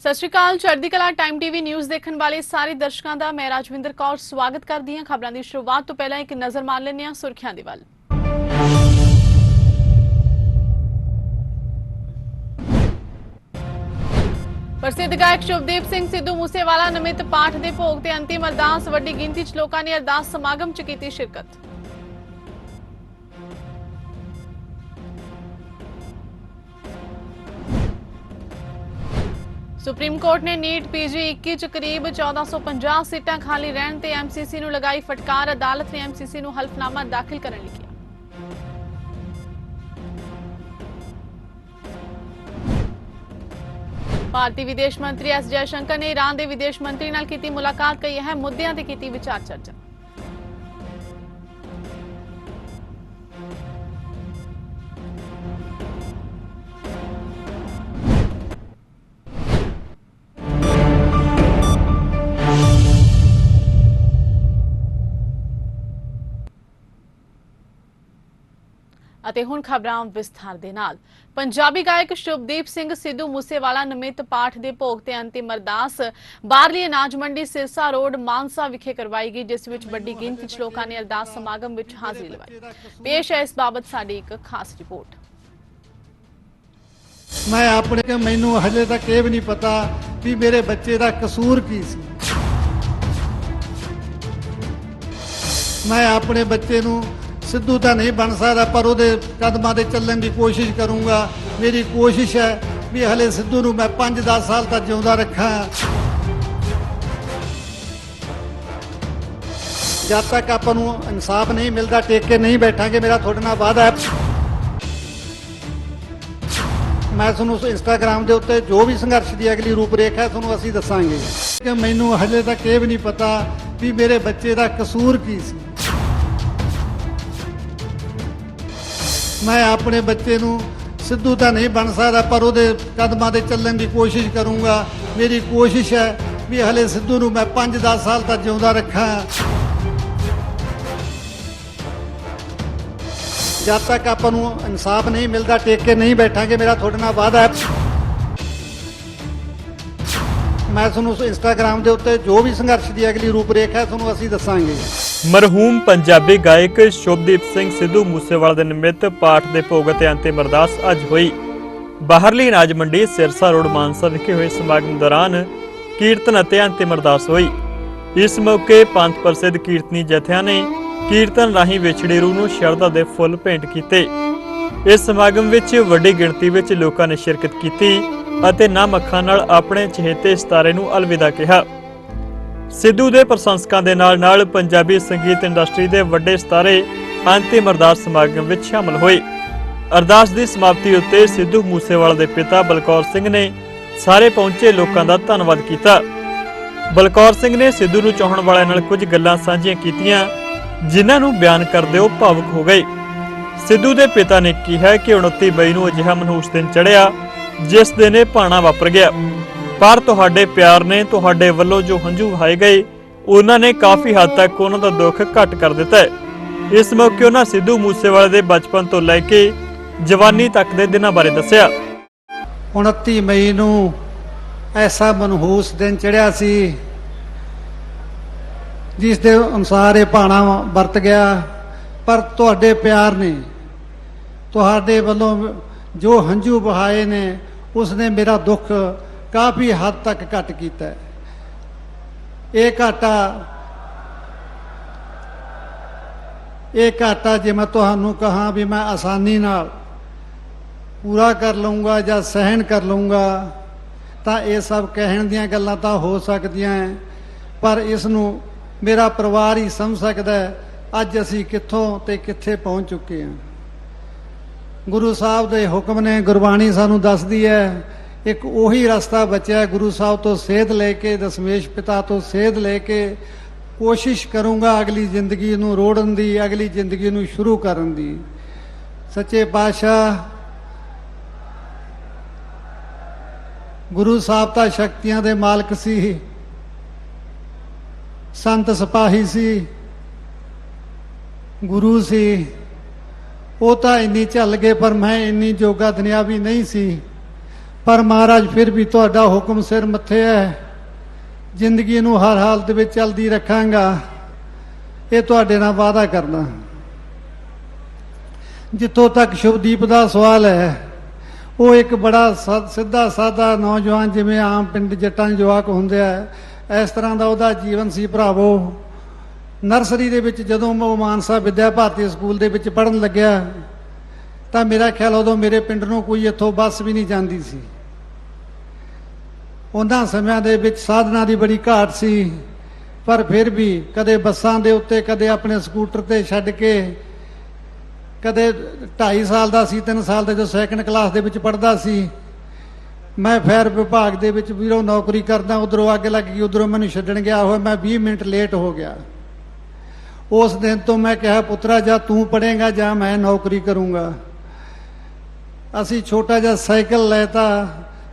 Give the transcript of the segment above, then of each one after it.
सत श्री अकाल। चढ़दी कला टाइम टीवी न्यूज़ देखने वाले सारे दर्शकों का मैं राजविंदर कौर स्वागत करती हाँ। खबरों की शुरुआत तो पहला एक नज़र मार लेने हाँ सुर्खियां दी वल। प्रसिद्ध गायक शुभदीप सिंह सिद्धू मूसेवाला निमित्त पाठ के भोग ते अंतिम अरदास। वड्डी गिनती च लोगों ने अरदास समागम च की शिरकत। सुप्रीम कोर्ट ने नीट पीजी 21 च करीब 1450 सीटां खाली रहने ते एमसीसी नूं लगाई फटकार। अदालत ने एमसीसी नूं हल्फनामा दाखिल करने लई किया। भारतीय विदेश मंत्री एस जयशंकर ने ईरान के विदेश मंत्री नाल कीती मुलाकात। कई अहम मुद्दों ते कीती विचार चर्चा। ਅਤੇ ਹੁਣ ਖਬਰਾਂ ਵਿਸਥਾਰ ਦੇ ਨਾਲ। ਪੰਜਾਬੀ ਗਾਇਕ ਸ਼ੁਭਦੀਪ ਸਿੰਘ ਸਿੱਧੂ ਮੂਸੇਵਾਲਾ ਨਿਮਿਤ ਪਾਠ ਦੇ ਭੋਗ ਤੇ ਅੰਤਿਮ ਅਰਦਾਸ ਬਾਹਰਲੀ ਅਨਾਜ ਮੰਡੀ ਸਿਰਸਾ ਰੋਡ ਮਾਨਸਾ ਵਿਖੇ ਕਰਵਾਈ ਗਈ, ਜਿਸ ਵਿੱਚ ਵੱਡੀ ਗਿਣਤੀ 'ਚ ਲੋਕਾਂ ਨੇ ਅਰਦਾਸ ਸਮਾਗਮ ਵਿੱਚ ਹਾਜ਼ਰੀ ਲਵਾਈ। ਪੇਸ਼ ਹੈ ਇਸ ਬਾਬਤ ਸਾਡੀ ਇੱਕ ਖਾਸ ਰਿਪੋर्ट। मैं अपने मैनू हजे तक ये भी नहीं पता भी मेरे बच्चे का कसूर की सी। मैं अपने बच्चे नू सिद्धू तो नहीं बन सकता, पर वो कदमां दे चलण की कोशिश करूँगा। मेरी कोशिश है भी हले सिद्धू नू मैं 5-10 साल तक जिउंदा रखा। जब तक आपां नू इंसाफ नहीं मिलता टेके नहीं बैठांगे। मेरा थोड़े नाल वादा है, मैं तुहानू इंस्टाग्राम के उत्ते जो भी संघर्ष की अगली रूपरेखा है तुहानू असीं दसांगे। कि मैनू हजे तक ये भी नहीं पता भी मेरे बच्चे का कसूर की सी। मैं अपने बच्चे नू सिद्धू तो नहीं बन सकता, पर वो कदमां दे चलण की कोशिश करूँगा। मेरी कोशिश है भी हले सिद्धू नू मैं 5-10 साल तक जिउंदा रखा। जब तक आपां नू इंसाफ नहीं मिलता टेके नहीं बैठांगे। मेरा थोड़े नाल वादा है, मैं तुहानू इंस्टाग्राम के उत्ते जो भी संघर्ष की अगली रूपरेखा है तुहानू असीं दसांगे। मरहूम पंजाबी गायक शुभदीप सिंह सिद्धू मूसेवाला के निमित्त पाठ के भोग ते अंतिम अरदास अज हुई। बाहरली अनाज मंडी सिरसा रोड मानसा विखे हुए समागम दौरान कीर्तन ते अंतिम अरदास हुई। इस मौके पंथ प्रसिद्ध कीर्तनी जथिया ने कीर्तन राही विछड़ी रूह नूं शरधा दे फुੱਲ भेंट कीते। इस समागम विच वड्डी गिणती विच लोकां ने शिरकत कीती ਅਤੇ ਨਮ ਅੱਖਾਂ ਨਾਲ ਆਪਣੇ ਚਹੇਤੇ ਸਿਤਾਰੇ ਨੂੰ ਅਲਵਿਦਾ ਕਿਹਾ। ਸਿੱਧੂ ਦੇ ਪ੍ਰਸ਼ੰਸਕਾਂ ਦੇ ਨਾਲ ਪੰਜਾਬੀ ਸੰਗੀਤ ਇੰਡਸਟਰੀ ਦੇ ਵੱਡੇ ਸਿਤਾਰੇ ਅੰਤਿਮ ਅਰਦਾਸ ਸਮਾਗਮ ਵਿੱਚ ਸ਼ਾਮਲ ਹੋਏ। ਅਰਦਾਸ ਦੀ ਸਮਾਪਤੀ ਉੱਤੇ ਸਿੱਧੂ ਮੂਸੇਵਾਲਾ ਦੇ ਪਿਤਾ ਬਲਕੌਰ ਸਿੰਘ ਨੇ ਸਾਰੇ ਪਹੁੰਚੇ ਲੋਕਾਂ ਦਾ ਧੰਨਵਾਦ ਕੀਤਾ। ਬਲਕੌਰ ਸਿੰਘ ਨੇ ਸਿੱਧੂ ਨੂੰ ਚਾਹਣ ਵਾਲਿਆਂ ਨਾਲ ਕੁਝ ਗੱਲਾਂ ਸਾਂਝੀਆਂ ਕੀਤੀਆਂ, ਜਿਨ੍ਹਾਂ ਨੂੰ ਬਿਆਨ ਕਰਦੇ ਉਹ ਭਾਵੁਕ ਹੋ ਗਏ। ਸਿੱਧੂ ਦੇ ਪਿਤਾ ਨੇ ਕਿਹਾ ਕਿ 29 ਮਈ ਨੂੰ ਅਜਿਹਾ ਮਨਹੂਸ ਦਿਨ ਚੜ੍ਹਿਆ जिस दिन भाणा वापर गया, पर तुहाडे प्यार ने तुहाडे वल्लों जो हंझू वहाए गए उन्होंने काफ़ी हद तक उन्हों का दुख घट कर दिता है। इस मौके उन्होंने सिद्धू मूसेवाले के बचपन तो लैके जवानी तक के दिनों बारे दस्सिया। 29 मई नूं ऐसा मनहूस दिन चढ़िया सी जिस दे अनुसार ये भाणा वरत गया, पर तुहाडे प्यार ने तुहाडे वल्लों जो हंझू बहाए ने उसने मेरा दुख काफ़ी हद तक घट किया। ये घाटा जे मैं तुहानू कहा भी मैं आसानी नाल पूरा कर लूँगा या सहन कर लूँगा तो ये सब कहण दियां गल्लां तां हो सकदियां हैं, पर इसनू मेरा परिवार ही समझ सकदा है। अज असीं कित्थों ते कित्थे पहुँच चुके हैं। गुरु साहब के हुक्म ने गुरबाणी सानू दसदी है, एक उही रस्ता बचा है गुरु साहब तो सेध लेके दशमेश पिता तो सेध लेके कोशिश करूँगा अगली जिंदगी नू रोड़न दी, अगली जिंदगी नू शुरू करन दी। सच्चे पातशाह गुरु साहब तो शक्तियां दे मालक सी, संत सिपाही सी, गुरु सी। वो तो इन्नी झल गए, पर मैं इन्नी जोगा दुनियावी नहीं सी। ਪਰ ਮਹਾਰਾਜ ਫਿਰ ਵੀ ਤੁਹਾਡਾ ਹੁਕਮ ਸਿਰ ਮੱਥੇ ਹੈ। ਜ਼ਿੰਦਗੀ ਨੂੰ ਹਰ ਹਾਲਤ ਵਿੱਚ ਚੱਲਦੀ ਰੱਖਾਂਗਾ, ਇਹ ਤੁਹਾਡੇ ਨਾਲ ਵਾਅਦਾ ਕਰਦਾ। ਜਿੱਥੋਂ ਤੱਕ ਸ਼ੁਭਦੀਪ ਦਾ ਸਵਾਲ ਹੈ, ਉਹ ਇੱਕ ਬੜਾ ਸਿੱਧਾ ਸਾਦਾ ਨੌਜਵਾਨ, ਜਿਵੇਂ ਆਮ ਪਿੰਡ ਜੱਟਾਂ ਦੇ ਜਵਾਕ ਹੁੰਦੇ ਆ, ਇਸ ਤਰ੍ਹਾਂ ਦਾ ਉਹਦਾ ਜੀਵਨ ਸੀ ਭਰਾਵੋ। ਨਰਸਰੀ ਦੇ ਵਿੱਚ ਜਦੋਂ ਉਹ ਮਾਨਸਾ ਵਿਦਿਆ ਭਾਰਤੀ ਸਕੂਲ ਦੇ ਵਿੱਚ ਪੜ੍ਹਨ ਲੱਗਿਆ ਤਾਂ ਮੇਰਾ ਖਿਆਲ ਉਦੋਂ ਮੇਰੇ ਪਿੰਡ ਨੂੰ ਕੋਈ ਇੱਥੋਂ ਬੱਸ ਵੀ ਨਹੀਂ ਜਾਂਦੀ ਸੀ। ਉਹਨਾਂ ਸਮਿਆਂ ਦੇ ਵਿੱਚ ਸਾਧਨਾਂ ਦੀ ਬੜੀ ਘਾਟ ਸੀ, ਪਰ ਫਿਰ ਵੀ ਕਦੇ ਬੱਸਾਂ ਦੇ ਉੱਤੇ, ਕਦੇ ਆਪਣੇ ਸਕੂਟਰ ਤੇ ਛੱਡ ਕੇ, ਕਦੇ 2.5 ਸਾਲ ਦਾ ਸੀ, 3 ਸਾਲ ਦਾ ਜੋ ਸੈਕੰਡ ਕਲਾਸ ਦੇ ਵਿੱਚ ਪੜ੍ਹਦਾ ਸੀ। ਮੈਂ ਫਾਇਰ ਵਿਭਾਗ ਦੇ ਵਿੱਚ ਵੀਰੋਂ ਨੌਕਰੀ ਕਰਦਾ, ਉਧਰੋਂ ਅੱਗ ਲੱਗ ਗਈ, ਉਧਰੋਂ ਮੈਨੂੰ ਛੱਡਣ ਗਿਆ ਹੋਇਆ, ਮੈਂ 20 ਮਿੰਟ ਲੇਟ ਹੋ ਗਿਆ। ਉਸ ਦਿਨ ਤੋਂ ਮੈਂ ਕਿਹਾ, ਪੁੱਤਰਾ ਜਾਂ ਤੂੰ ਪੜ੍ਹੇਗਾ ਜਾਂ ਮੈਂ ਨੌਕਰੀ ਕਰੂੰਗਾ। ਅਸੀਂ ਛੋਟਾ ਜਿਹਾ ਸਾਈਕਲ ਲੈਤਾ,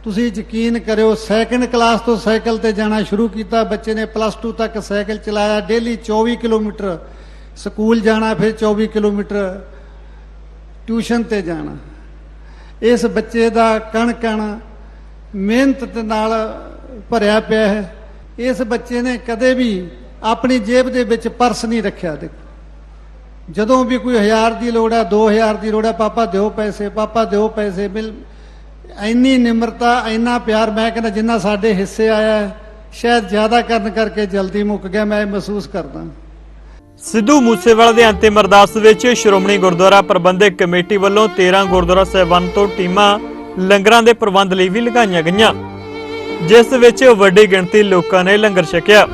ਤੁਸੀਂ ਯਕੀਨ ਕਰਿਓ, ਸੈਕੰਡ ਕਲਾਸ ਤੋਂ ਸਾਈਕਲ ਤੇ ਜਾਣਾ ਸ਼ੁਰੂ ਕੀਤਾ। ਬੱਚੇ ਨੇ +2 ਤੱਕ ਸਾਈਕਲ ਚਲਾਇਆ, ਡੇਲੀ 24 ਕਿਲੋਮੀਟਰ ਸਕੂਲ ਜਾਣਾ, ਫਿਰ 24 ਕਿਲੋਮੀਟਰ ਟਿਊਸ਼ਨ ਤੇ ਜਾਣਾ। ਇਸ ਬੱਚੇ ਦਾ ਕਣ ਕਣ ਮਿਹਨਤ ਦੇ ਨਾਲ ਭਰਿਆ ਪਿਆ ਹੈ। ਇਸ ਬੱਚੇ ਨੇ ਕਦੇ ਵੀ ਆਪਣੀ ਜੇਬ ਦੇ ਵਿੱਚ ਪਰਸ ਨਹੀਂ ਰੱਖਿਆ। ਜਦੋਂ ਵੀ ਕੋਈ 1000 ਦੀ ਲੋੜ ਹੈ, 2000 ਦੀ ਲੋੜ ਹੈ, ਪਾਪਾ ਦਿਓ ਪੈਸੇ, ਪਾਪਾ ਦਿਓ ਪੈਸੇ। ਇੰਨੀ ਨਿਮਰਤਾ, ਇੰਨਾ ਪਿਆਰ, ਮੈਂ ਕਹਿੰਦਾ ਜਿੰਨਾ ਸਾਡੇ ਹਿੱਸੇ ਆਇਆ ਸ਼ਾਇਦ ਜ਼ਿਆਦਾ ਕਰਨ ਕਰਕੇ ਜਲਦੀ ਮੁੱਕ ਗਿਆ, ਮੈਂ ਇਹ ਮਹਿਸੂਸ ਕਰਦਾ। ਸਿੱਧੂ ਮੂਸੇਵਾਲਾ ਦੇ ਅੰਤਿਮ ਅਰਦਾਸ ਵਿੱਚ ਸ਼੍ਰੋਮਣੀ ਗੁਰਦੁਆਰਾ ਪ੍ਰਬੰਧਕ ਕਮੇਟੀ ਵੱਲੋਂ 13 ਗੁਰਦੁਆਰਾ ਸਾਹਿਬਾਨ ਤੋਂ ਟੀਮਾਂ ਲੰਗਰਾਂ ਦੇ ਪ੍ਰਬੰਧ ਲਈ ਵੀ ਲਗਾਈਆਂ ਗਈਆਂ, ਜਿਸ ਵਿੱਚ ਵੱਡੀ ਗਿਣਤੀ ਲੋਕਾਂ ਨੇ ਲੰਗਰ ਛਕਿਆ।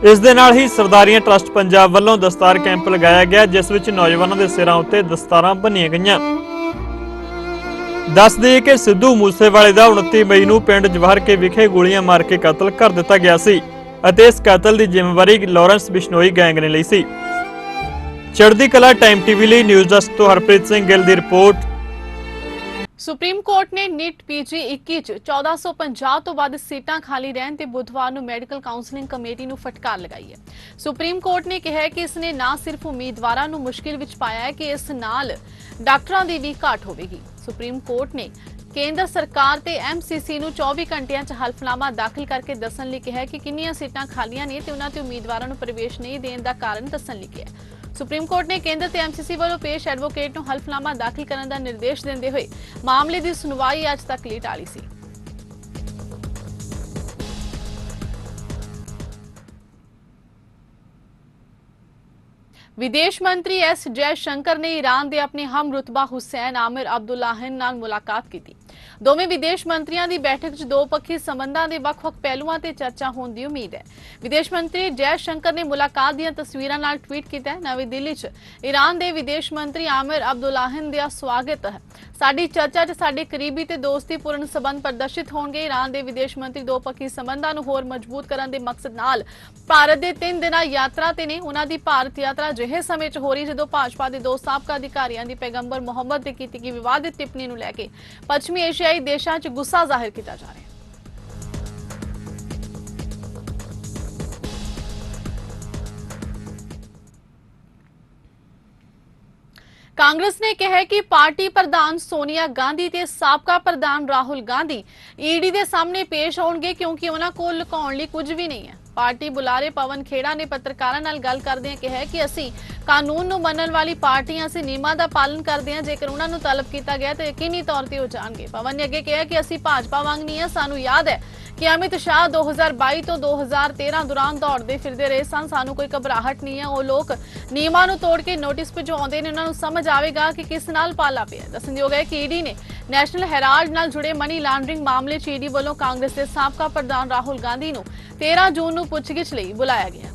ਇਸ ਦੇ ਨਾਲ ਹੀ ਸਰਦਾਰੀਆਂ ਟਰਸਟ ਪੰਜਾਬ ਵੱਲੋਂ ਦਸਤਾਰ ਕੈਂਪ ਲਗਾਇਆ ਗਿਆ, ਜਿਸ ਵਿੱਚ ਨੌਜਵਾਨਾਂ ਦੇ ਸਿਰਾਂ ਉੱਤੇ ਦਸਤਾਰਾਂ ਬੰਨ੍ਹੀਆਂ ਗਈਆਂ। ਦੱਸ ਦਈਏ ਕਿ ਸਿੱਧੂ ਮੂਸੇਵਾਲੇ ਦਾ 29 ਮਈ ਨੂੰ ਪਿੰਡ ਜਵਾਹਰ ਕੇ ਵਿਖੇ ਗੋਲੀਆਂ ਮਾਰ ਕੇ ਕਤਲ ਕਰ ਦਿੱਤਾ ਗਿਆ ਸੀ ਅਤੇ ਇਸ ਕਤਲ ਦੀ ਜ਼ਿੰਮੇਵਾਰੀ ਲਾਰੈਂਸ ਬਿਸ਼ਨੋਈ ਗੈਂਗ ਨੇ ਲਈ ਸੀ। ਚੜ੍ਹਦੀ ਕਲਾ ਟਾਈਮ ਟੀਵੀ ਲਈ ਨਿਊਜ਼ ਡੈਸਕ ਤੋਂ ਹਰਪ੍ਰੀਤ ਸਿੰਘ ਗਿੱਲ ਦੀ ਰਿਪੋਰਟ। ਸੁਪਰੀਮ ਕੋਰਟ ਨੇ ਨੀਟ PG 21 ਚ 1450 ਤੋਂ ਵੱਧ ਸੀਟਾਂ ਖਾਲੀ ਰਹਿਣ ਤੇ ਬੁੱਧਵਾਰ ਨੂੰ ਮੈਡੀਕਲ ਕਾਉਂਸਲਿੰਗ ਕਮੇਟੀ ਨੂੰ ਫਟਕਾਰ ਲਗਾਈ ਹੈ। ਸੁਪਰੀਮ ਕੋਰਟ ਨੇ ਕਿਹਾ ਹੈ ਕਿ ਇਸ ਨੇ ਨਾ ਸਿਰਫ ਉਮੀਦਵਾਰਾਂ ਨੂੰ ਮੁਸ਼ਕਿਲ ਵਿੱਚ ਪਾਇਆ ਹੈ ਕਿ ਇਸ ਨਾਲ ਡਾਕਟਰਾਂ ਦੀ ਵੀ ਘਾਟ ਹੋਵੇਗੀ। ਸੁਪਰੀਮ ਕੋਰਟ ਨੇ ਕੇਂਦਰ ਸਰਕਾਰ ਤੇ MCC ਨੂੰ 24 ਘੰਟਿਆਂ 'ਚ ਹਲਫਨਾਮਾ ਦਾਖਲ ਕਰਕੇ ਦੱਸਣ ਲਈ ਕਿਹਾ ਕਿ ਕਿੰਨੀਆਂ ਸੀਟਾਂ ਖਾਲੀਆਂ ਨੇ ਤੇ ਉਹਨਾਂ ਤੇ ਉਮੀਦਵਾਰਾਂ ਨੂੰ ਪ੍ਰਵੇਸ਼ ਨਹੀਂ ਦੇਣ ਦਾ ਕਾਰਨ ਦੱਸਣ ਲਈ ਕਿਹਾ। ਸੁਪਰੀਮ ਕੋਰਟ ਨੇ ਕੇਂਦਰ ਤੇ MCC ਵੱਲੋਂ ਪੇਸ਼ ਐਡਵੋਕੇਟ ਨੂੰ ਹਲਫਨਾਮਾ ਦਾਖਲ ਕਰਨ ਦਾ ਨਿਰਦੇਸ਼ ਦਿੰਦੇ ਹੋਏ ਮਾਮਲੇ ਦੀ ਸੁਣਵਾਈ ਅੱਜ ਤੱਕ ਲਈ ਟਾਲੀ ਸੀ। विदेश मंत्री एस जयशंकर ने ईरान के अपने हम रुतबा हुसैन आमिर अब्दुल्लाहिन नाल मुलाकात की। दोवें विदेश मंत्रियों की बैठक च दोपक्षी संबंधों के ਵੱਖ-ਵੱਖ ਪਹਿਲੂਆਂ ਤੇ चर्चा होने की उम्मीद है। विदेश मंत्री जयशंकर ने मुलाकात दी तस्वीरों नाल ट्वीट किया। नवी दिल्ली च ईरान के विदेश मंत्री आमिर अब्दुल्लाहिन का स्वागत है। साडी चर्चा च साडे करीबी ते दोस्तीपूर्ण संबंध प्रदर्शित होणगे। ईरान के विदेश मंत्री दोपक्षी संबंधों नूं होर मजबूत करने के मकसद नाल भारत के 3 दिना यात्रा ते ने। उन्हां दी भारत यात्रा अजिहे समय च हो रही जदों भाजपा के 2 साबका अधिकारियों की पैगंबर मुहम्मद ते कीती गई विवादित टिप्पणी नूं लैके पश्चिमी एशियाई देशों च गुस्सा जाहिर किया जा रहा है। कांग्रेस ने कहा है कि पार्टी प्रधान सोनिया गांधी ते साबका प्रधान राहुल गांधी ईडी के सामने पेश होंगे क्योंकि उन्हां कोल लुकाउण लई कुछ भी नहीं है। पार्टी बुलारे पवन खेड़ा ने पत्रकारां नाल गल करदे कहा कि असीं कानून नूं मनण वाली पार्टियां असीं नियमां दा पालन करदे हां। जेकर उन्हां नूं तलब कीता गया तो यकीनी तौर ते हो जाणगे। पवन ने अगे कहा कि असीं भाजपा वांग नहीं हां। सानूं याद है कि अमित शाह 2022 तो 2013 दौरान दौड़ते फिरते रहे सन। सानूं कोई घबराहट नहीं है। वो लोग नियमां नूं तोड़ के नोटिस भिजवाउंदे ने, उन्हां नूं समझ आवेगा कि किस नाल पाला पिया। दस्सणयोग है कि ईडी ने नैशनल हेराल्ड नाल जुड़े मनी लॉन्ड्रिंग मामले च ईडी वालों कांग्रेस के साबका प्रधान राहुल गांधी नूं 13 जून नूं पुछगिछ लई बुलाया गया।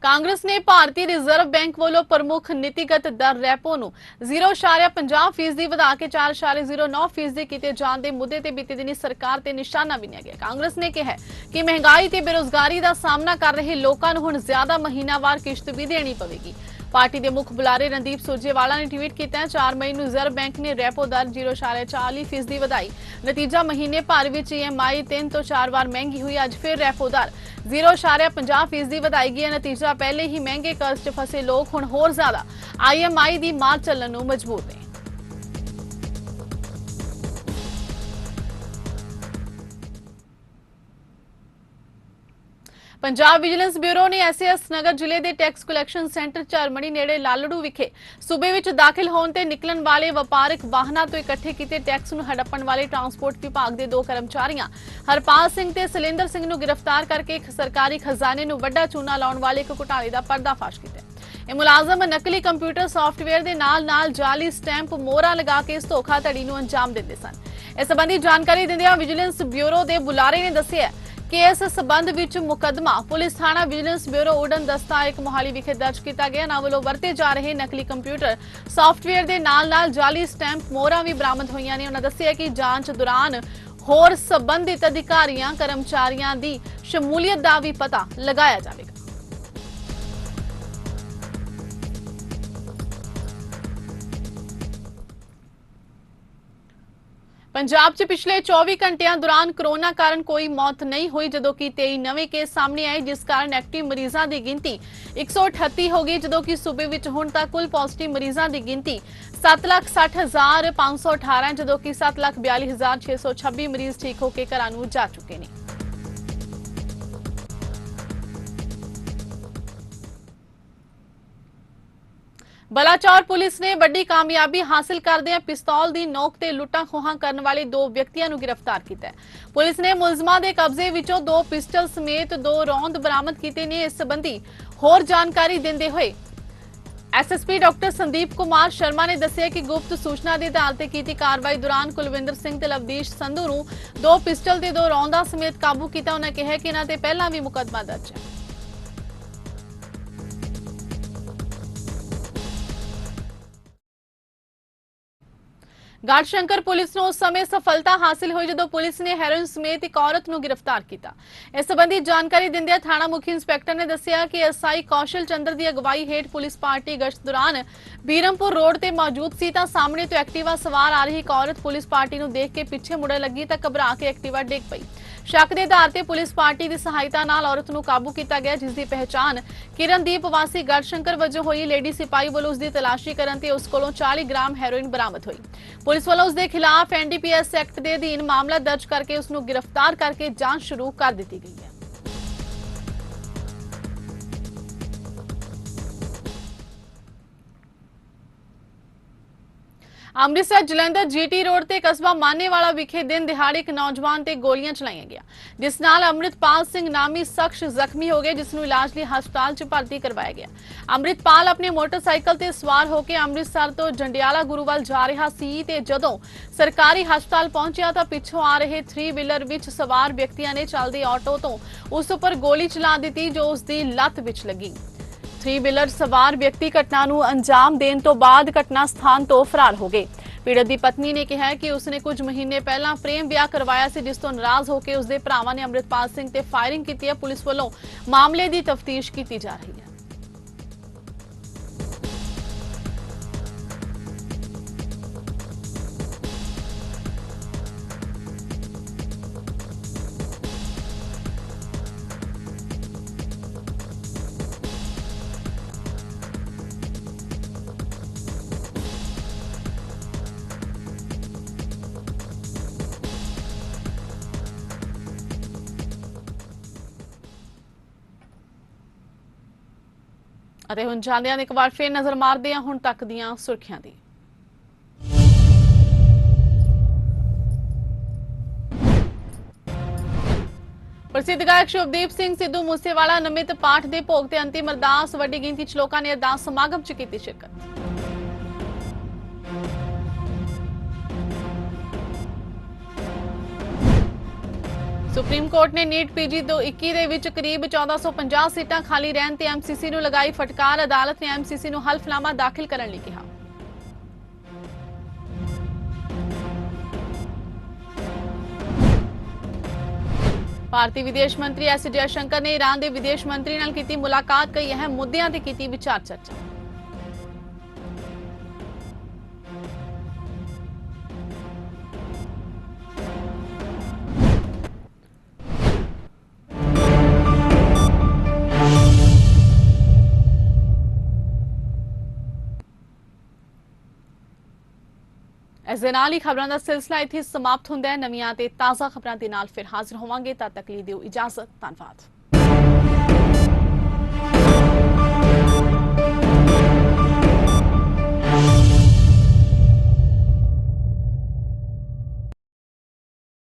कांग्रेस ने भारतीय रिजर्व बैंक वालों प्रमुख नीतिगत दर रैपो नूं 0.50% वधा के 4.09% किए जाने के मुद्दे ते बीते दिनी सरकार ते निशाना बिन्या गया। कांग्रेस ने कहा कि महंगाई ते बेरोजगारी का सामना कर रहे लोगों नूं हुण ज्यादा महीनावार किश्त भी देनी पवेगी। पार्टी के मुख बुलारे रणदीप सुरजेवाला ने ट्वीट किया है 4 मई को रिजर्व बैंक ने रेपो दर 0.40% ਵਧਾਈ। नतीजा महीने भर में EMI 3 ਤੋਂ 4 बार महंगी हुई। अज फिर रेपो दर 0.50% ਵਧਾਈ गई है। नतीजा पहले ही महंगे कर्ज च फसे लोग हुण होर ज्यादा IMI की मार चलण नूं मजबूर ने। पंजाब विजिलेंस ब्यूरो ने एसएस नगर जिले के टैक्स कलैक्शन सेंटर झरमणी नेड़े लालड़ू विखे सूबे विच दाखिल होने ते निकलण वाले वपारक वाहनों तो इकट्ठे किए टैक्स नूं हड़प्पण वाले ट्रांसपोर्ट विभाग के 2 कर्मचारियों हरपाल सिंह ते सलेंदर सिंह नूं गिरफ्तार करके एक सरकारी खजाने नूं वड्डा चूना लाउण वाले एक घोटाले का पर्दाफाश किया। ਇਹ ਮੁਲਾਜ਼ਮ ਨਕਲੀ ਕੰਪਿਊਟਰ ਸੌਫਟਵੇਅਰ ਦੇ ਨਾਲ-ਨਾਲ ਜਾਲੀ ਸਟੈਂਪ ਮੋਹਰਾਂ ਲਗਾ ਕੇ ਇਸ ਧੋਖਾਧੜੀ ਨੂੰ ਅੰਜਾਮ ਦਿੰਦੇ ਸਨ। ਇਸ ਸੰਬੰਧੀ ਜਾਣਕਾਰੀ ਦਿੰਦਿਆਂ ਵਿਜੀਲੈਂਸ ਬਿਊਰੋ ਦੇ ਬੁਲਾਰੇ ਨੇ ਦੱਸਿਆ ਕਿ ਇਸ ਸਬੰਧ ਵਿੱਚ ਮੁਕੱਦਮਾ ਪੁਲਿਸ ਥਾਣਾ ਵਿਜੀਲੈਂਸ ਬਿਊਰੋ ਉਡਨ ਦਸਤਾ ਇੱਕ ਮੋਹਾਲੀ ਵਿਖੇ ਦਰਜ ਕੀਤਾ ਗਿਆ। ਨਾ ਵੱਲੋਂ ਵਰਤੇ ਜਾ ਰਹੇ ਨਕਲੀ ਕੰਪਿਊਟਰ ਸੌਫਟਵੇਅਰ ਦੇ ਨਾਲ-ਨਾਲ ਜਾਲੀ ਸਟੈਂਪ ਮੋਹਰਾਂ ਵੀ ਬਰਾਮਦ ਹੋਈਆਂ ਨੇ। ਉਹਨਾਂ ਦੱਸਿਆ ਕਿ ਜਾਂਚ ਦੌਰਾਨ ਹੋਰ ਸੰਬੰਧਿਤ ਅਧਿਕਾਰੀਆਂ ਕਰਮਚਾਰੀਆਂ ਦੀ ਸ਼ਮੂਲੀਅਤ ਦਾ ਵੀ ਪਤਾ ਲਗਾਇਆ ਜਾਵੇਗਾ। पंजाब च पिछले 24 घंटिया दौरान कोरोना कारण कोई मौत नहीं हुई, जदों कि 23 नवे केस सामने आए, जिस कारण एक्टिव मरीजों की गिनती 138 हो गई। जदों कि सूबे विच हुण तक कुल पॉजिटिव मरीजों की गिनती 7,60,518 है, जदों कि 7,42,626 मरीज ठीक होकर घरां नूं जा चुके हैं। बलाचौर पुलिस ने बड़ी कामयाबी हासिल करदे पिस्तौल की नोक ते लुट्टां खोहां करने वाले 2 व्यक्तियों को गिरफ्तार किया है। पुलिस ने मुलजमां दे कब्जे विचों 2 पिस्टल समेत 2 रौंद बरामद किए ने। इस संबंधी होर जानकारी देंदे हुए SSP डॉक्टर संदीप कुमार शर्मा ने दस्सिया कि गुप्त सूचना के आधार पर की कार्रवाई दौरान कुलविंदर सिंह ते लवदीश संधू नूं 2 पिस्टल ते 2 रौंदा समेत काबू किया। उन्होंने कहा कि इन्हां ते पहलां भी मुकदमा दर्ज है। गढ़शंकर पुलिस को उस समय सफलता हासिल हुई जदों पुलिस ने हेरोइन समेत एक औरत को गिरफ्तार किया। इस संबंधी जानकारी दिंदे थाना मुखी इंस्पैक्टर ने दस्सिया कि SI कौशल चंद्र की अगवाई हेठ पुलिस पार्टी गश्त दौरान बीरमपुर रोड ते मौजूद सी तां सामने तो एक्टिवा सवार आ रही एक औरत पुलिस पार्टी को देख के पीछे मुड़न लगी तां घबरा के एक्टिवा डिग पई। शक के आधार पर पुलिस पार्टी की सहायता नाल औरत को काबू किया गया, जिसकी पहचान किरणदीप वासी गढ़शंकर वजों हुई। लेडी सिपाही वालों उसकी तलाशी करन ते उस कोलों 40 ग्राम हेरोइन बरामद हुई। पुलिस वालों उसके खिलाफ NDPS एक्ट के अधीन मामला दर्ज करके उसनूं गिरफ्तार करके जांच शुरू कर दी गई है। अमृतसर जलंधर GT रोड ते कस्बा मानेवाला विखे दिन दिहाड़े एक नौजवान ते गोलियां चलाईਆਂ गया, जिस नाल अमृतपाल सिंह नामी शख्स जख्मी हो गए, जिसनूं इलाज लई हस्पताल च भर्ती करवाया गया। अमृतपाल अपने मोटरसाइकिल ते सवार होकर अमृतसर तो जंडियाला गुरुवाल जा रहा सी ते जदों सरकारी हस्पताल पहुंचा तां पिछों आ रहे 3 व्हीलर विच सवार व्यक्तियों ने चलदे ऑटो तो उस उपर गोली चला दी, जो उसकी लत्त विच लगी। 3 व्हीलर सवार व्यक्ति घटना नूं अंजाम देने तो बाद घटना स्थान तो फरार हो गए। पीड़ित की पत्नी ने कहा कि उसने कुछ महीने पहला प्रेम विआह करवाया सी, जिस तो नाराज होकर उसके भरावां ने अमृतपाल सिंह ते फायरिंग की है। पुलिस वालों मामले की तफ्तीश की जा रही है। ਅਤੇ ਹੁਣ ਜਾਂਦਿਆਂ ਇੱਕ ਵਾਰ ਫੇਰ ਨਜ਼ਰ ਮਾਰਦੇ ਹਾਂ ਹੁਣ ਤੱਕ ਦੀਆਂ ਸੁਰਖੀਆਂ ਦੀ। ਪ੍ਰਸਿੱਧ ਗਾਇਕ ਸ਼ੁਭਦੀਪ ਸਿੰਘ ਸਿੱਧੂ ਮੂਸੇਵਾਲਾ ਨਮਿਤ ਪਾਠ ਦੇ ਭੋਗ ਤੇ ਅੰਤਿਮ ਅਰਦਾਸ, ਵੱਡੀ ਗਿਣਤੀ ਚ ਲੋਕਾਂ ਨੇ ਅਰਦਾਸ ਸਮਾਗਮ ਚ ਕੀਤੀ ਸ਼ਿਰਕਤ। सुप्रीम कोर्ट ने नीट PG 2021 ਦੇ ਵਿੱਚ ਕਰੀਬ 1450 ਸੀਟਾਂ ਖਾਲੀ ਰਹਿਣ ਤੇ MCC ਨੂੰ ਲਗਾਈ ਫਟਕਾਰ। ਅਦਾਲਤ ਨੇ MCC ਨੂੰ ਹਲਫਨਾਮਾ ਦਾਖਲ ਕਰਨ ਲਈ ਕਿਹਾ। ਭਾਰਤੀ ਵਿਦੇਸ਼ ਮੰਤਰੀ S ਜयशंकर ਨੇ ईरान ਦੇ ਵਿਦੇਸ਼ ਮੰਤਰੀ ਨਾਲ ਕੀਤੀ ਮੁਲਾਕਾਤ, ਕਈ ਅਹਿਮ ਮੁੱਦਿਆਂ ਤੇ ਕੀਤੀ ਵਿਚਾਰ ਚਰਚਾ। ਇਸ ਦੇ ਨਾਲ ਹੀ ਖਬਰਾਂ ਦਾ ਸਿਲਸਿਲਾ ਇੱਥੇ ਸਮਾਪਤ ਹੁੰਦਾ ਹੈ। ਨਵੀਆਂ ਤੇ ਤਾਜ਼ਾ ਖਬਰਾਂ ਦੇ ਨਾਲ ਫਿਰ ਹਾਜ਼ਰ ਹੋਵਾਂਗੇ। ਤਦ ਤੱਕ ਲਈ ਦਿਓ ਇਜਾਜ਼ਤ। ਧੰਨਵਾਦ।